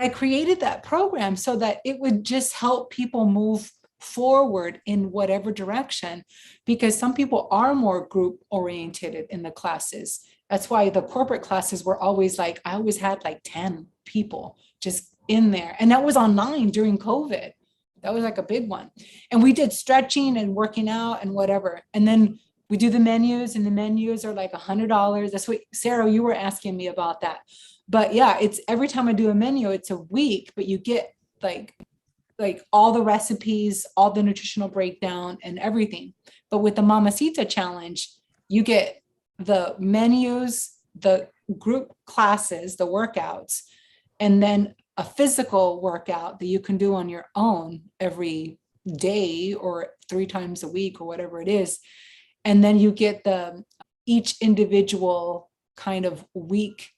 I created that program so that it would just help people move forward in whatever direction, because some people are more group oriented in the classes. That's why the corporate classes were always like, I always had like 10 people just in there. And that was online during COVID. That was like a big one. And we did stretching and working out and whatever. And then we do the menus, and the menus are like $100. That's what, Sarah, you were asking me about that. But yeah, it's every time I do a menu, it's a week, but you get like all the recipes, all the nutritional breakdown and everything. But with the Mamacita challenge, you get the menus, the group classes, the workouts, and then a physical workout that you can do on your own every day or 3 times a week or whatever it is. And then you get each individual kind of week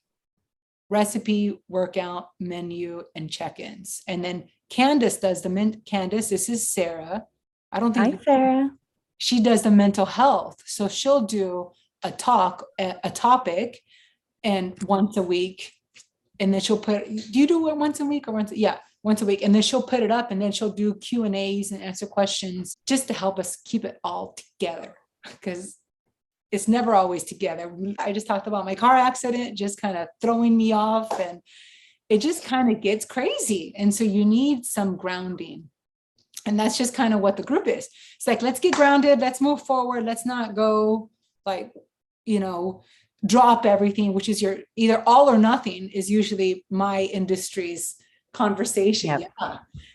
recipe, workout, menu, and check-ins. And then Candace does Candace, this is Sarah. I don't think. Hi, Sarah. She does the mental health. So she'll do a topic, and once a week. And then she'll do you do it once a week or once a week. And then she'll put it up, and then she'll do Q&As and answer questions just to help us keep it all together, because it's never always together. I just talked about my car accident, just kind of throwing me off, and it just kind of gets crazy. And so you need some grounding. And that's just kind of what the group is. It's like, let's get grounded. Let's move forward. Let's not go like, drop everything, which is your either all or nothing is usually my industry's conversation. Yep.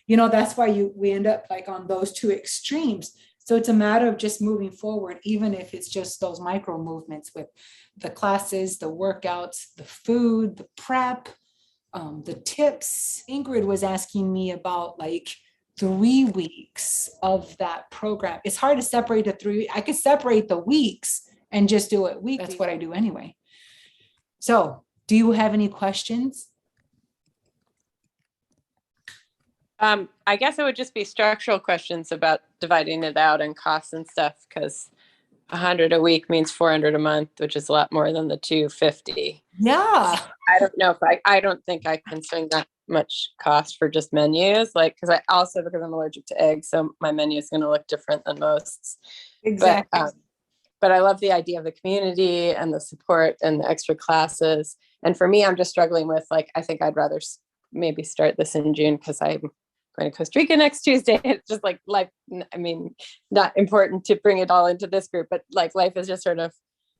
Yeah. That's why we end up like on those two extremes. So it's a matter of just moving forward, even if it's just those micro movements with the classes, the workouts, the food, the prep, the tips. Ingrid was asking me about like 3 weeks of that program. It's hard to separate the 3. I could separate the weeks and just do it weekly. That's what I do anyway. So do you have any questions? I guess it would just be structural questions about dividing it out and costs and stuff, because 100 a week means 400 a month, which is a lot more than the 250. Yeah. So I don't know if I don't think I can swing that much cost for just menus, because I'm allergic to eggs, so my menu is going to look different than most. Exactly. But I love the idea of the community and the support and the extra classes. And for me, I'm just struggling with I think I'd rather maybe start this in June, because I'm going to Costa Rica next Tuesday. It's just like life. I mean, not important to bring it all into this group, but life is just sort of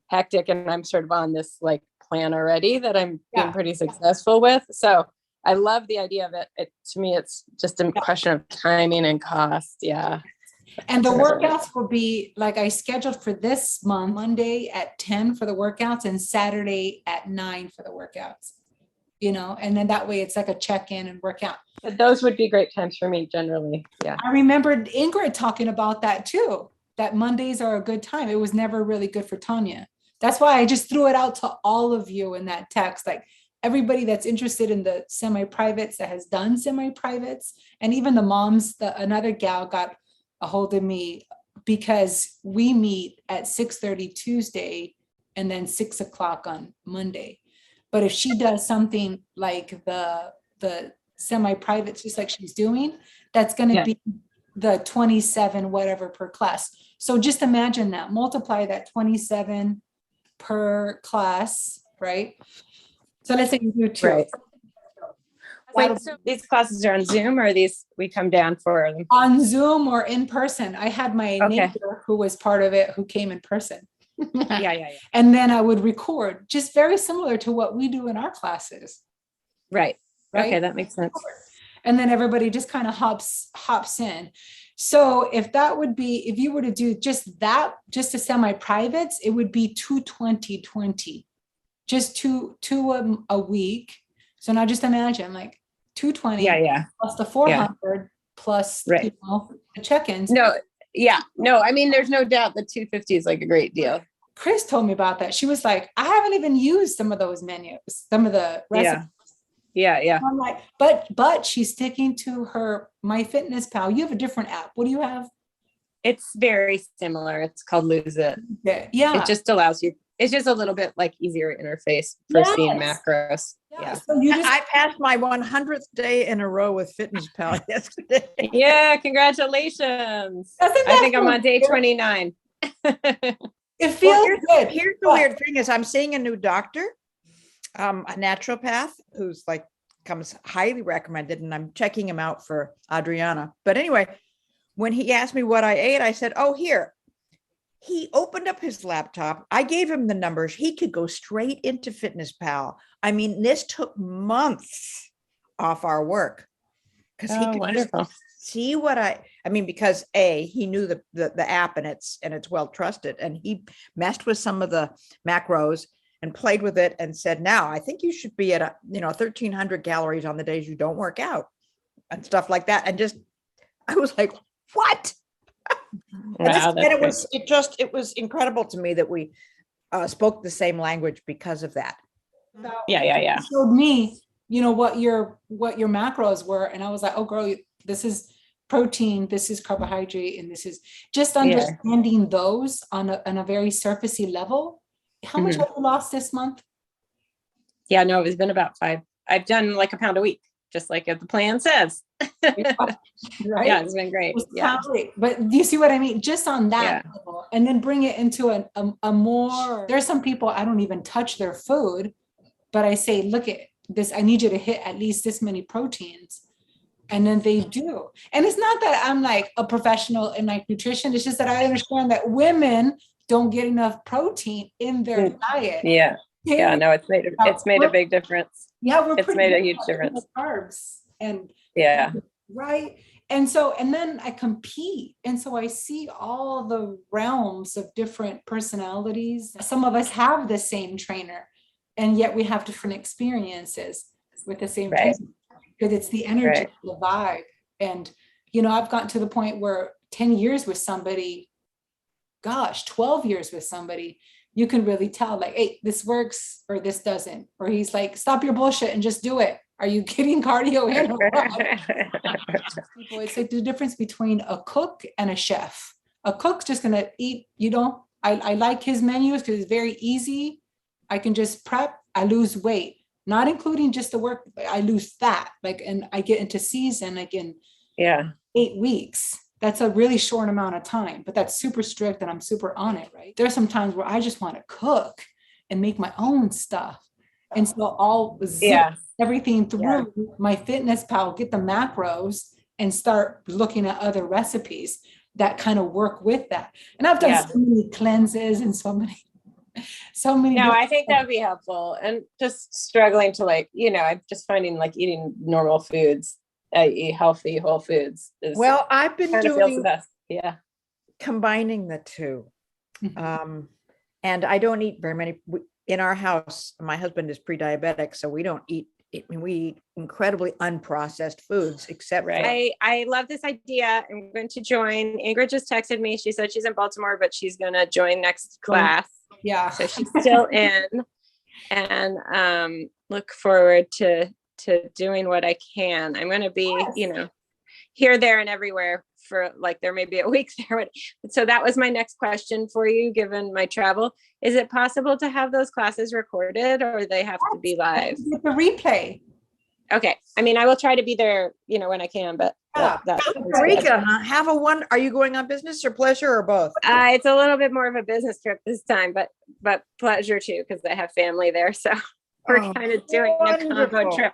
hectic, and I'm sort of on this plan already that I'm being pretty successful with. So I love the idea of it. To me, it's just a question of timing and cost. Yeah. And the workouts will be I scheduled for this month, Monday at 10 for the workouts and Saturday at 9 for the workouts, and then that way it's like a check-in and workout. But those would be great times for me generally. Yeah. I remembered Ingrid talking about that too, that Mondays are a good time. It was never really good for Tanya. That's why I just threw it out to all of you in that text, everybody that's interested in the semi-privates, that has done semi-privates, and even the moms. Another gal got a hold of me because we meet at 6:30 Tuesday and then 6 o'clock on Monday. But if she does something like the semi-privates, just like she's doing, that's going to be the 27 whatever per class. So just imagine that, multiply that 27 per class, right? So let's say you do 2. Right. Wait, so these classes are on Zoom, or we come down for them? On Zoom or in person. I had my neighbor who was part of it, who came in person. Yeah. And then I would record, just very similar to what we do in our classes. Right. Okay, that makes sense. And then everybody just kind of hops in. So if you were to do just a semi-privates, it would be 220, just two a week. So now just imagine 220 plus the 400 plus the check-ins. No, I mean, there's no doubt the 250 is a great deal. Chris told me about that. She was like, I haven't even used some of those menus, some of the recipes. Yeah. I'm like, but she's sticking to her MyFitnessPal. You have a different app. What do you have? It's very similar. It's called Lose It. Yeah. It just allows you It's just a little bit like easier interface for seeing Yes. macros. Yeah. Yeah. So you just I passed my 100th day in a row with Fitness Pal yesterday. Yeah, congratulations. Doesn't I that think I'm feel on day good? 29. It Well, feels good. here's the but- weird thing is I'm seeing a new doctor, a naturopath who's like comes highly recommended, and I'm checking him out for Adriana. But anyway, when he asked me what I ate, I said, "Oh, here." He opened up his laptop. I gave him the numbers. He could go straight into Fitness Pal. I mean, this took months off our work because he Oh, could wonderful. just see what I mean, because he knew the app and it's well trusted, and he messed with some of the macros and played with it and said, now I think you should be at 1,300 calories on the days you don't work out and stuff like that. And just I was like, what? Wow, And it was incredible to me that we spoke the same language because of that. Yeah. It showed me, what your macros were, and I was like, oh girl, this is protein, this is carbohydrate, and this is just understanding those on a very surfacey level. How much have you lost this month? Yeah, no, it's been about 5. I've done like a pound a week, just like the plan says. Right? Yeah, it's been great. Yeah. But do you see what I mean? Just on that Yeah. level, and then bring it into a more, there's some people, I don't even touch their food, but I say, look at this, I need you to hit at least this many proteins. And then they do. And it's not that I'm like a professional in like nutrition. It's just that I understand that women don't get enough protein in their diet. Yeah. Yeah, no, it's made a big difference. Yeah, It's made a huge difference. Carbs and Yeah. right. And then I compete. And so I see all the realms of different personalities. Some of us have the same trainer, and yet we have different experiences with the same trainer, because it's the energy, the vibe. And, I've gotten to the point where 10 years with somebody, 12 years with somebody, you can really tell like, hey, this works or this doesn't. Or he's like, stop your bullshit and just do it. Are you getting cardio in or what? It's like the difference between a cook and a chef. A cook's just gonna eat, I like his menus because it's very easy. I can just prep, I lose weight, not including just the work, I lose fat, and I get into season like in 8 weeks. That's a really short amount of time, but that's super strict and I'm super on it, right? There's some times where I just want to cook and make my own stuff. And so I'll zip everything through my Fitness Pal, get the macros, and start looking at other recipes that kind of work with that. And I've done so many cleanses and so many. No, I think that would be helpful. And just struggling to I'm just finding like eating normal foods, eat healthy whole foods is I've been feels the doing best. Yeah. combining the two. And I don't eat very many in our house. My husband is pre-diabetic, so we don't eat we eat incredibly unprocessed foods, except I love this idea. I'm going to join. Ingrid just texted me. She said she's in Baltimore, but she's going to join next class. Yeah. So she's still in, and look forward to doing what I can. I'm going to be, here, there, and everywhere for there may be a week there. So that was my next question for you, given my travel. Is it possible to have those classes recorded, or they have to be live? With the replay. Okay. I mean, I will try to be there, when I can, but Costa Rica, huh? Are you going on business or pleasure or both? It's a little bit more of a business trip this time, but pleasure too, because I have family there. So we're kind of doing a combo trip,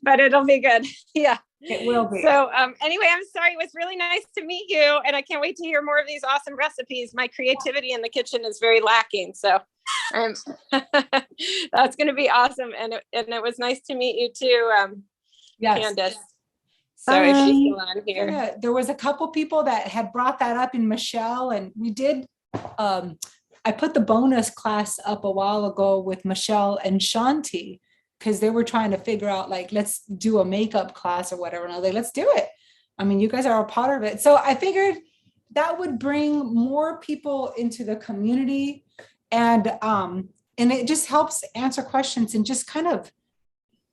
but it'll be good. Yeah. It will be. So anyway, I'm sorry. It was really nice to meet you. And I can't wait to hear more of these awesome recipes. My creativity in the kitchen is very lacking. So that's going to be awesome. And it was nice to meet you too, Candace. So if she's still on here. Yeah, there was a couple people that had brought that up in Michelle, and we did, I put the bonus class up a while ago with Michelle and Shanti, because they were trying to figure out let's do a makeup class or whatever. And I was like, let's do it. I mean, you guys are a part of it. So I figured that would bring more people into the community, and it just helps answer questions and just kind of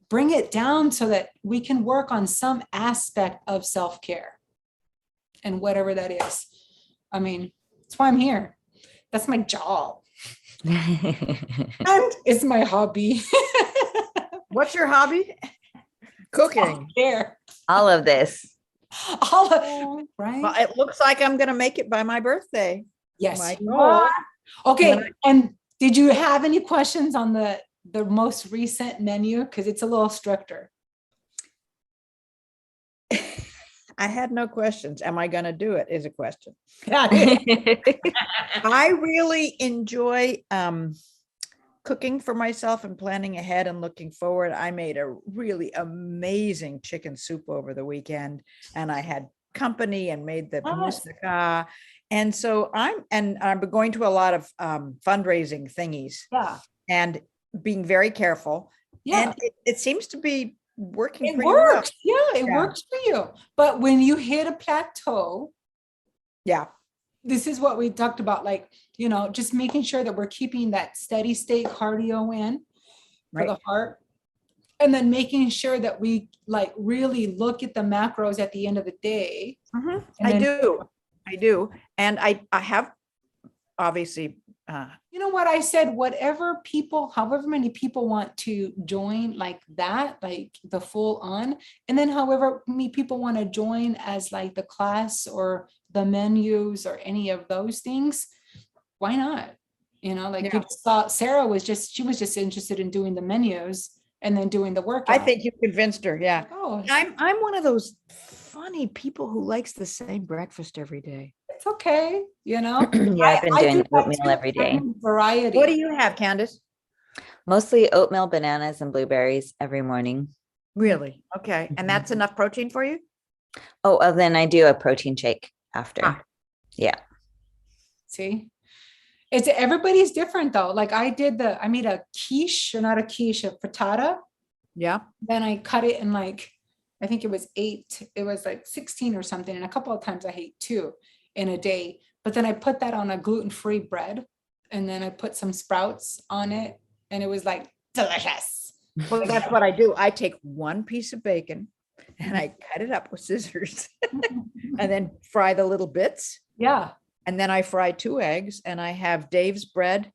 bring it down so that we can work on some aspect of self-care and whatever that is. I mean, that's why I'm here. That's my job. And it's my hobby. What's your hobby? Cooking. There. All of this. All of, Well, right? it looks like I'm gonna make it by my birthday. Yes. my you goal. are. Okay. When And did you have any questions on the most recent menu? Because it's a little stricter. I had no questions. Am I gonna do it is a question. I really enjoy cooking for myself and planning ahead and looking forward. I made a really amazing chicken soup over the weekend, and I had company and made the Yes. moussaka. And so I'm going to a lot of fundraising thingies Yeah. and being very careful. Yeah. And it seems to be working It pretty well. works. Yeah, it Yeah. works for you. But when you hit a plateau, Yeah. this is what we talked about, like, just making sure that we're keeping that steady state cardio in for Right. the heart. And then making sure that we like really look at the macros at the end of the day. Mhm. And I then- do. And I have obviously, You know what I said, whatever people, however many people want to join like that, like the full on, and then however many people want to join as like the class or the menus or any of those things, why not? Like Yeah. you saw Sarah she was just interested in doing the menus and then doing the workout. I think you convinced her. Yeah. Oh, I'm one of those funny people who likes the same breakfast every day. it's okay, Yeah, I've been I do doing that oatmeal too. every I day. need variety. What do you have, Candace? Mostly oatmeal, bananas, and blueberries every morning. Really? Okay. And that's Mhm. enough protein for you? Oh, then I do a protein shake after. Ah. Yeah. See, everybody's different though. Like I made a quiche, or not a quiche, a frittata. Yeah. Then I cut it in like, I think it was 8, it was like 16 or something. And a couple of times I ate 2 in a day, but then I put that on a gluten-free bread and then I put some sprouts on it and it was like delicious. Well, that's what I do. I take one piece of bacon and I cut it up with scissors and then fry the little bits. Yeah, And then I fry 2 eggs and I have Dave's bread,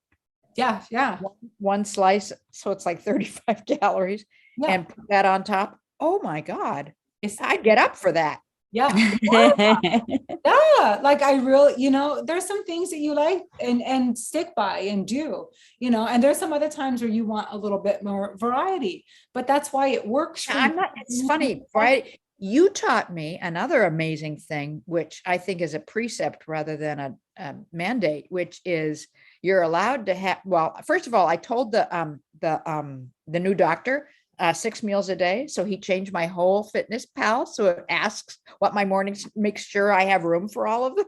yeah, yeah, one slice. So it's like 35 calories yeah. and put that on top. Oh my God. It's, I'd get up for that. yeah. Yeah, like I really, there's some things that you like and stick by and do, and there's some other times where you want a little bit more variety, but that's why it works for I'm you. not, it's funny, right? You taught me another amazing thing, which I think is a precept rather than a mandate, which is you're allowed to have, well, first of all, I told the new doctor 6 meals a day. So he changed my whole fitness pal. So it asks what my mornings, makes sure I have room for all of them.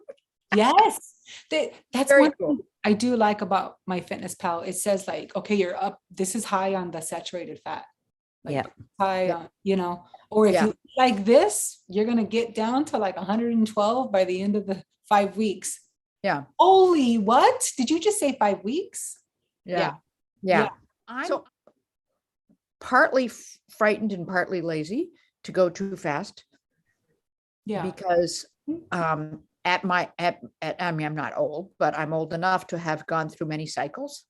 Yes, that's Very one cool. thing I do like about my fitness pal. It says like, okay, you're up, this is high on the saturated fat. Like Yeah. high Yeah. on, or if Yeah. you like this, you're gonna get down to like 112 by the end of the 5 weeks. Yeah. Holy, what? Did you just say 5 weeks? Yeah. Yeah. Yeah. I'm partly frightened and partly lazy to go too fast Yeah. because I mean, I'm not old, but I'm old enough to have gone through many cycles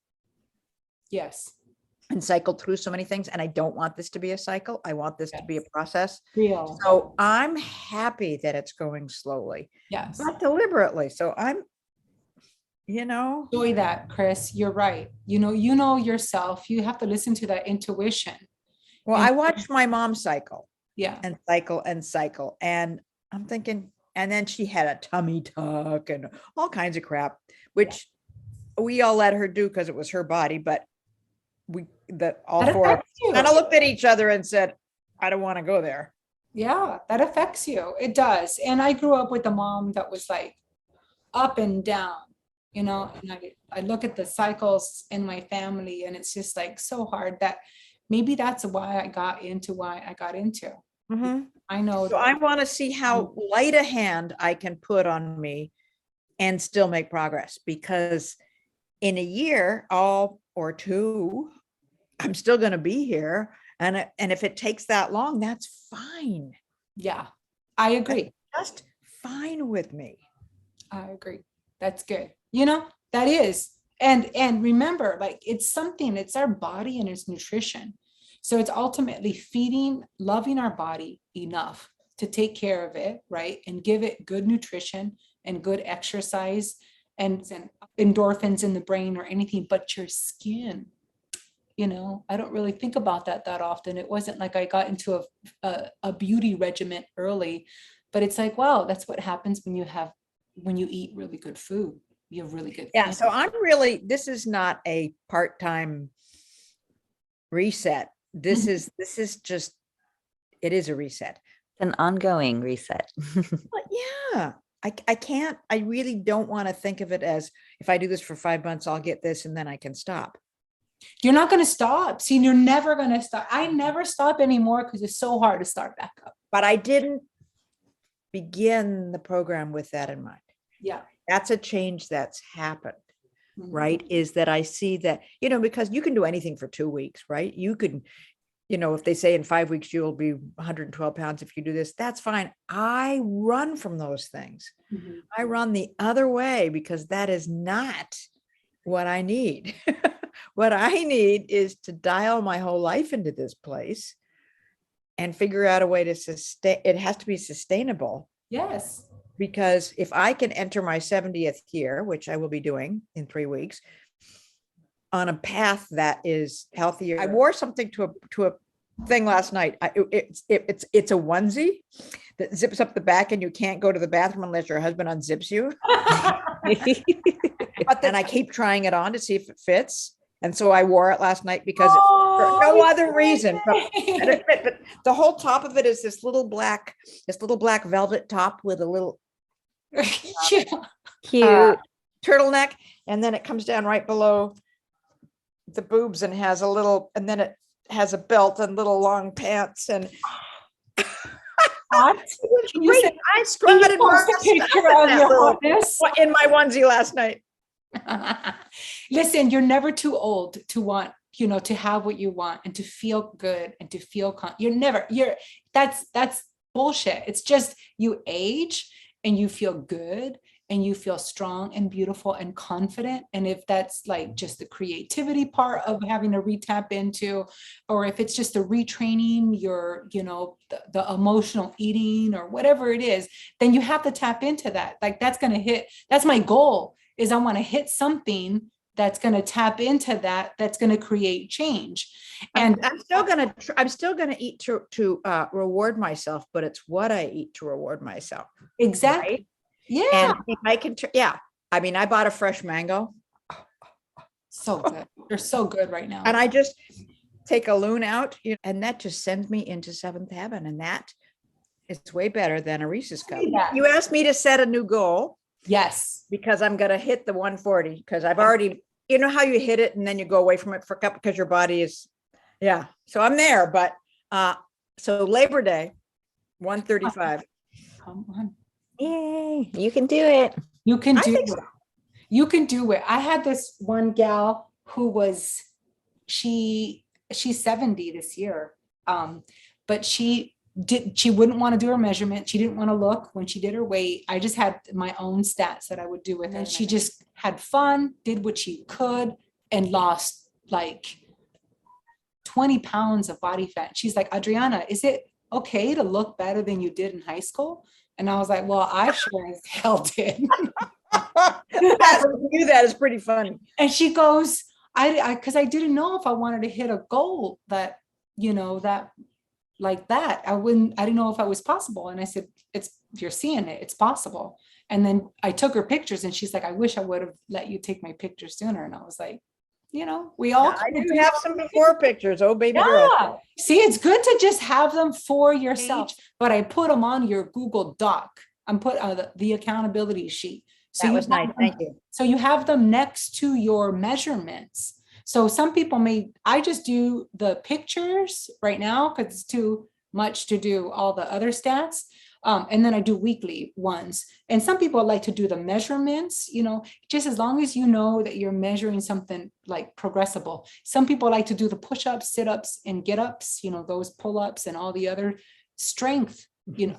Yes. and cycled through so many things. And I don't want this to be a cycle. I want this to be a Yes. process. Real. So I'm happy that it's going slowly, Yes. but deliberately. So I'm, Enjoy that, Chris. You're right. You know yourself. You have to listen to that intuition. well, And- I watched my mom cycle Yeah. and cycle and cycle. And I'm thinking, and then she had a tummy tuck and all kinds of crap, which we all let her do because it was her body. But all That four affects you. kind of looked at each other and said, I don't want to go there. Yeah, that affects you. It does. And I grew up with a mom that was like up and down, and I look at the cycles in my family and it's just like so hard that maybe that's why I got into. I know. So I want to see how light a hand I can put on me and still make progress, because in a year or 2, I'm still going to be here. And if it takes that long, that's fine. Yeah, I agree. Just fine with me. I agree. That's good. That is. And remember, like, it's our body and it's nutrition. So it's ultimately feeding, loving our body enough to take care of it, right? And give it good nutrition and good exercise and endorphins in the brain or anything, but your skin. I don't really think about that often. It wasn't like I got into a beauty regimen early, but it's like, wow, that's what happens when you eat really good food. You have really good. Yeah. So this is not a part-time reset. This is just, it is a reset. It's an ongoing reset. But yeah, I really don't want to think of it as, if I do this for 5 months, I'll get this and then I can stop. You're not going to stop. See, you're never going to stop. I never stop anymore because it's so hard to start back up. But I didn't begin the program with that in mind. Yeah. That's a change that's happened, Mhm. right? Is that I see that, because you can do anything for 2 weeks, right? You can, if they say in 5 weeks, you'll be 112 pounds if you do this, that's fine. I run from those things. Mhm. I run the other way because that is not what I need. What I need is to dial my whole life into this place and figure out a way to sustain. It has to be sustainable. Yes. Because if I can enter my 70th year, which I will be doing in 3 weeks, on a path that is healthier. I wore something to a thing last night. It's a onesie that zips up the back and you can't go to the bathroom unless your husband unzips you. And I keep trying it on to see if it fits. And so I wore it last night because for no other reason. But the whole top of it is this little black velvet top with a little Yeah. Cute. turtleneck, and then it comes down right below the boobs and has and then it has a belt and little long pants and What? Can you say- I can you strutted post a picture of your hotness? in my onesie last night. Listen, you're never too old to want, to have what you want and to feel good and to feel that's bullshit. It's just you age and you feel good and you feel strong and beautiful and confident. And if that's like just the creativity part of having to retap into, or if it's just a retraining your, the emotional eating or whatever it is, then you have to tap into that. Like that's my goal, is I want to hit something that's going to tap into that's going to create change. And I'm still gonna eat to reward myself, but it's what I eat to reward myself. exactly. Right? Yeah. And if I can, I mean, I bought a fresh mango So good. They're so good right now. and I just take a loon out, and that just sends me into seventh heaven. And that is way better than a Reese's cup. Yeah. You asked me to set a new goal Yes. because I'm going to hit the 140 because I've already, how you hit it and then you go away from it for a couple because your body is, so I'm there. But so Labor Day, 135. Come on. Yay. You can do it. You can I do think it. so. You can do it. I had this one gal who she's 70 this year. But she wouldn't want to do her measurement. She didn't want to look when she did her weight. I just had my own stats that I would do with her. And she just had fun, did what she could, and lost like 20 pounds of body fat. She's like, Adriana, is it okay to look better than you did in high school? And I was like, well, I sure as hell did. That is pretty funny. And she goes, because I didn't know if I wanted to hit a goal that, that like that. I didn't know if it was possible. And I said, you're seeing it, it's possible. And then I took her pictures and she's like, I wish I would have let you take my pictures sooner. And I was like, we all I do have some before pictures. Oh, baby girl. Yeah. See, it's good to just have them for yourself, but I put them on your Google Doc. I'm put the accountability sheet. So That was nice. Thank you. So you have them next to your measurements. So some people I just do the pictures right now because it's too much to do all the other stats. And then I do weekly ones. And some people like to do the measurements, just as long as you know that you're measuring something like progressible. Some people like to do the push-ups, sit-ups, and get-ups, those pull-ups and all the other strength,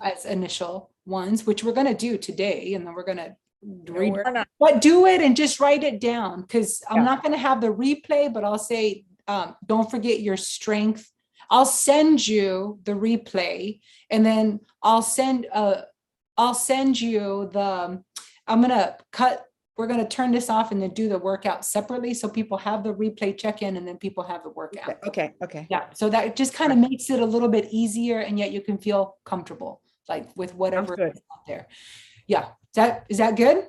as initial ones, which we're going to do today. And then we're going to read, we're not. but do it and just write it down, because I'm Yeah. not going to have the replay, but I'll say, don't forget your strength. I'll send you the replay, and then I'll send you the, we're going to turn this off and then do the workout separately. So people have the replay check-in and then people have the workout. Okay. Yeah. So that just kind of makes it a little bit easier, and yet you can feel comfortable, like with whatever Sounds good. is out there. Yeah. Is that good?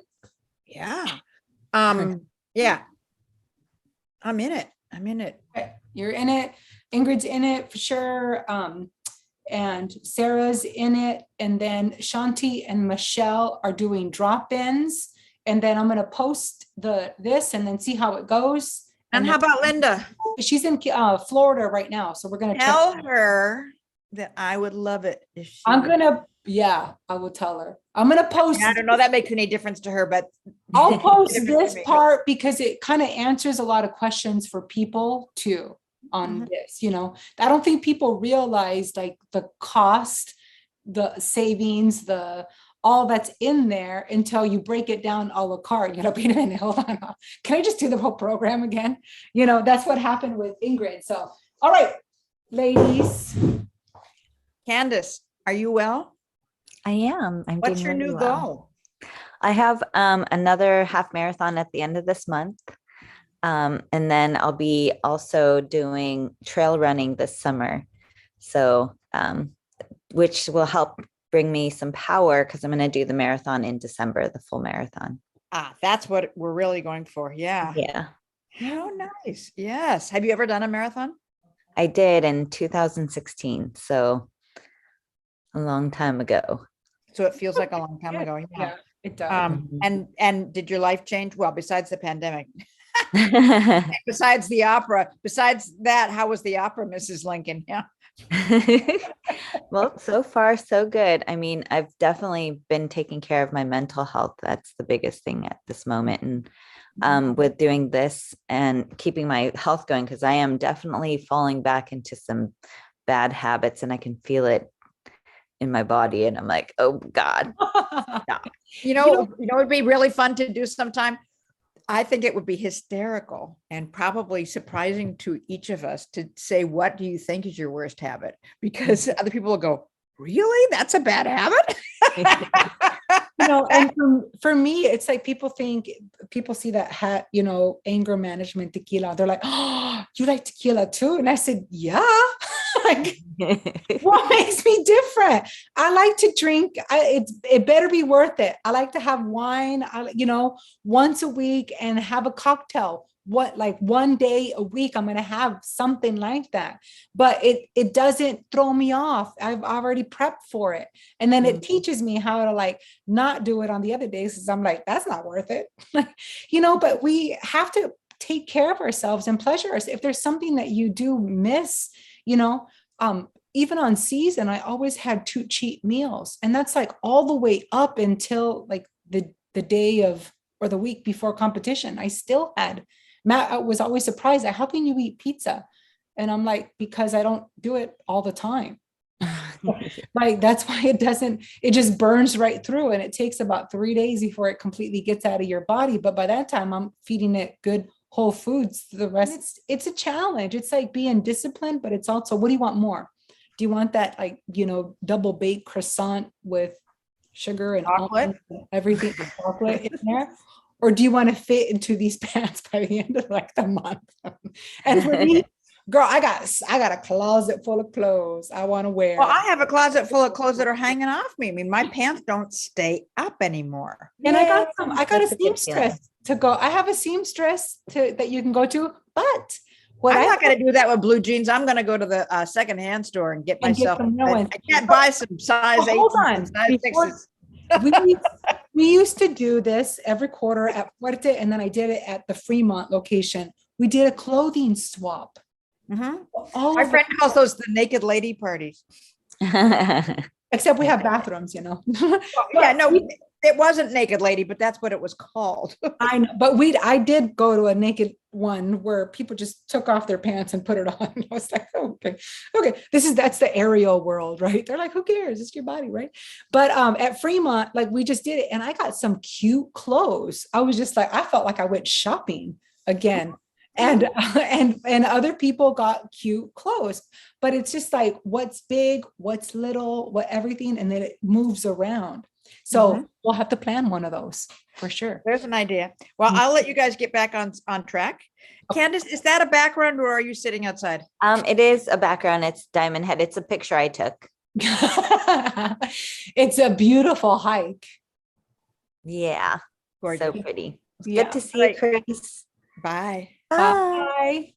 Yeah. Yeah. I'm in it. Okay, you're in it. Ingrid's in it for sure. And Sarah's in it. And then Shanti and Michelle are doing drop-ins. And then I'm going to post this and then see how it goes. And how about Linda? She's in Florida right now. So we're going to Tell her that I would love it if she I will tell her. I'm going to post. I don't know that makes any difference to her, but I'll post Different to this me. part because it kind of answers a lot of questions for people too on Mhm. this. I don't think people realize like the cost, the savings, all that's in there until you break it down a la carte. Wait a minute, hold on. Can I just do the whole program again? That's what happened with Ingrid. So, all right, ladies. Candace, are you well? I am. I'm What's doing your really new well. goal? I have another half marathon at the end of this month. And then I'll be also doing trail running this summer. So, which will help bring me some power because I'm going to do the marathon in December, the full marathon. That's what we're really going for. Yeah. Yeah, Oh, nice. Yes. Have you ever done a marathon? I did in 2016. So a long time ago. So it feels like a long time ago. Yeah. Yeah, it does. And did your life change? Well, besides the pandemic, besides the opera, besides that, how was the opera, Mrs. Lincoln? Yeah. Well, so far, so good. I mean, I've definitely been taking care of my mental health. That's the biggest thing at this moment. And with doing this and keeping my health going, because I am definitely falling back into some bad habits and I can feel it in my body. And I'm like, oh God. It would be really fun to do sometime. I think it would be hysterical and probably surprising to each of us to say, what do you think is your worst habit? Because other people will go, really? That's a bad habit? And for me, it's like people see that anger management tequila. They're like, oh, you like tequila too? And I said, yeah. Like, what makes me different? I like to drink. It better be worth it. I like to have wine, once a week and have a cocktail. Like one day a week, I'm going to have something like that, but it doesn't throw me off. I've already prepped for it. And then it teaches me how to like not do it on the other days. Cause I'm like, that's not worth it. But we have to take care of ourselves and pleasure us. If there's something that you do miss, even on season, I always had 2 cheat meals, and that's like all the way up until like the day of, or the week before competition. I still had, Matt was always surprised at, how can you eat pizza? And I'm like, because I don't do it all the time. Like, that's why it just burns right through. And it takes about 3 days before it completely gets out of your body. But by that time, I'm feeding it good whole foods. The rest, it's a challenge. It's like being disciplined, but it's also, what do you want more? Do you want that, like, double baked croissant with sugar and Chocolate? everything, chocolate in there? Or do you want to fit into these pants by the end of like the month? And for me, girl, I got a closet full of clothes I want to wear. Well, I have a closet full of clothes that are hanging off me. I mean, my pants don't stay up anymore. And I got a That's a good seamstress to go. I have a seamstress that you can go to, but what I'm not going to do that with blue jeans. I'm going to go to the secondhand store and get And get myself. some new ones. I can't buy some size Well, 8s hold and on. some size Before- 6s. we used to do this every quarter at Fuerte, and then I did it at the Fremont location. We did a clothing swap. Mhm. All My of friend calls those the naked lady parties. except we have bathrooms, Yeah, no, it wasn't naked lady, but that's what it was called. I know, but I did go to a naked one where people just took off their pants and put it on. I was like, oh, okay, that's the aerial world, right? They're like, who cares? It's your body, right? But at Fremont, like we just did it, and I got some cute clothes. I was just like, I felt like I went shopping again. And and other people got cute clothes, but it's just like what's big, what's little, what everything, and then it moves around. So we'll have to plan one of those for sure. There's an idea. Well, I'll let you guys get back on track. Candace, is that a background or are you sitting outside? It is a background. It's Diamond Head. It's a picture I took. It's a beautiful hike. Yeah. Gorgeous. So pretty. Yeah. Good to see you, Chris. Bye. Bye. Bye.